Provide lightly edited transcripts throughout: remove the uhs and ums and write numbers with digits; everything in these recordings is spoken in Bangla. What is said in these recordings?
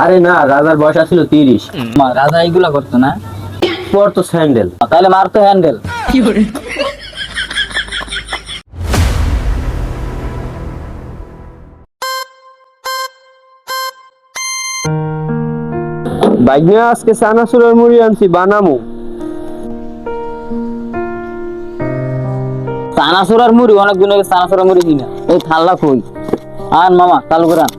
আরে না, রাজার বয়স ছিল 30। রাজা এইগুলা করতো না, পরতো স্যান্ডেল। তাহলে মারতো হ্যান্ডেল। বাইগনা আজকে চানাচুরের মুড়ি আনছি, বানামু। চানাচুরার মুড়ি অনেকদিন আগে চানাচুরার মুড়ি কিনা, এই থাল্লা কই আন মামা চালু করে আন।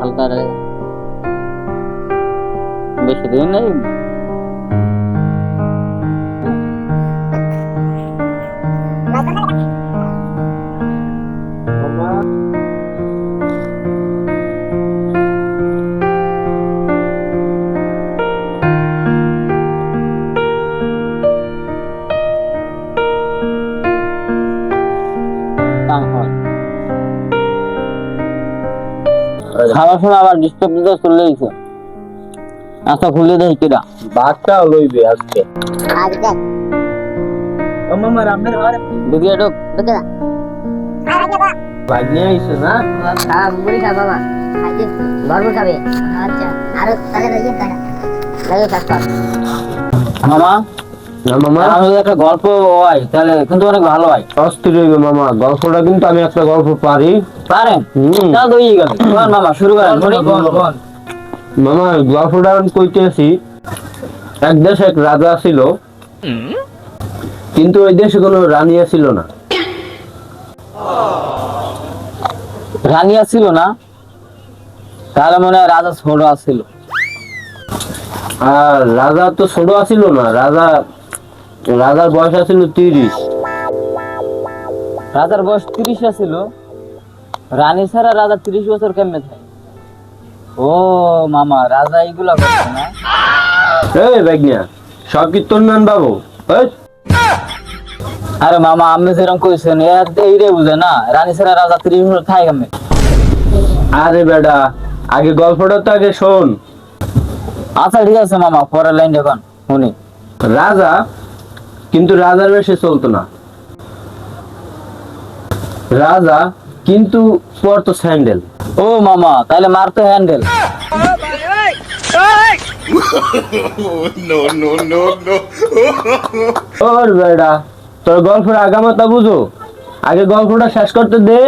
হালকা রে, বেশি দিন নেই। খাওয়ার সময় আবার ডিস্টার্ব দিতে চলে গেছে। আচ্ছা খুলে দেই কিরা ভাতটা লইবে আজকে। ও মামা রামের ঘরে ঢুকে ঢুক ঢুকে যা। বাইগনা আইছে না? হ্যাঁ মুড়ি খা বাবা, আজকে ভরপুর খাবে। আচ্ছা আর তাহলে রইয়ে টাকা লাগে কাজ কর মামা। না মামা, আমি একটা গল্প হয় তাহলে কিন্তু অনেক ভালো হয়। অস্থির হইবে মামা, গল্পটা কিন্তু আমি একটা গল্প পারি। পারেন? তাহলে তো গেল মামা, শুরু করেন। মামা গল্পটা আমি কইতেছি। এক দেশে এক রাজা ছিল, কিন্তু ওই দেশে কোনো রানিয়া ছিল না। রানিয়া ছিল না, তাহলে মনে হয় রাজা ছোট ছিল। আর রাজা তো ছোট ছিল না, রাজার বয়স ছিল 30। রাজার বয়স 30 ছিল, রানী ছাড়া রাজা 30 বছর কেমনে থাকে? ও মামা, রাজা এইগুলা করছে না? এই বাইগনা, সব কি তোর নান বাবু? আরে মামা আপনি যেরকম কইছেন এইটাই বুঝে না, রানী ছাড়া রাজা 30 বছর থাকে কেমনে? আরে বেটা, আগে গল্পটা তো আগে শোন। আচ্ছা ঠিক আছে মামা, পরের লাইন এখন শুনি। রাজা কিন্তু রাজার বেশে চলতো না। রাজা কিন্তু পরতো স্যান্ডেল। ও মামা, তাহলে মারতো হ্যান্ডেল। ওর বেটা, তোর গল্পের আগামাতা বুঝো, আগে গল্পটা শেষ করতে দে।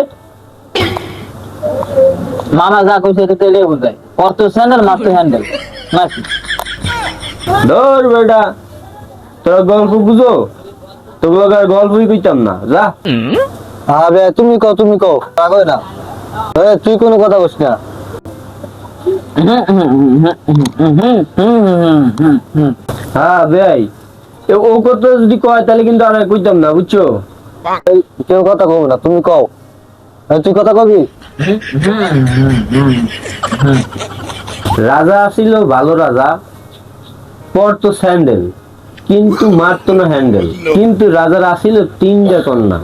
মামা যা কইছে তো এটাই বুঝায়, পরতো স্যান্ডেল মারতো হ্যান্ডেল নাকি? ধর বেটা, তোর গল্প বুঝো, তোগুলো আর গল্পই কইতাম না, যা। আবে তুমি কও রাগো না, তুই কোনো কথা বলিস না। হ্যাঁ ভাই, ও কথা যদি কয় তাহলে কিন্তু আর কইতাম না, বুঝছো? কেউ কথা কব না, তুমি কও। তুই কথা কবি। রাজা ছিল ভালো রাজা, পরতো স্যান্ডেল কিন্তু মারতো না হ্যান্ডেল। কিন্তু রাজার আসিল 3টা কন্যা।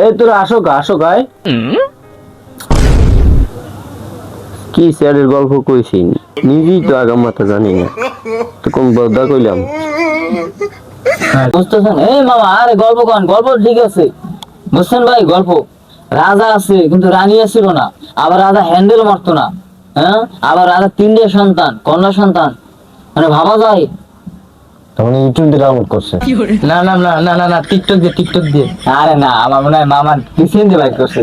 এই তোর আসো গায় কি স্যারের গল্প কইছি, নিজেই তো আগাম মাথা জানি না, তো কোন বদা কইলাম। বুঝতেছেন? এই মামা, আরে গল্প কন, গল্প ঠিক আছে বুঝছেন ভাই। গল্প রাজা আছে কিন্তু রানী ছিল না, আবার রাজা হ্যান্ডেল মারতো না। হ্যাঁ, আবার রাজা 3টে সন্তান, কন্যা সন্তান, মানে ভাবা যায়। তখন ইউটিউব দিয়ে ডাউনলোড করছে। না না না না না না, টিকটক দিয়ে। আরে না, আমার মনে হয় মামা কিসেন যে লাইক করছে।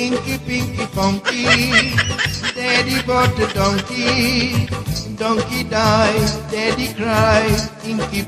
Inky Pinky Funky, Daddy bought a donkey, donkey died, Daddy cried, Inky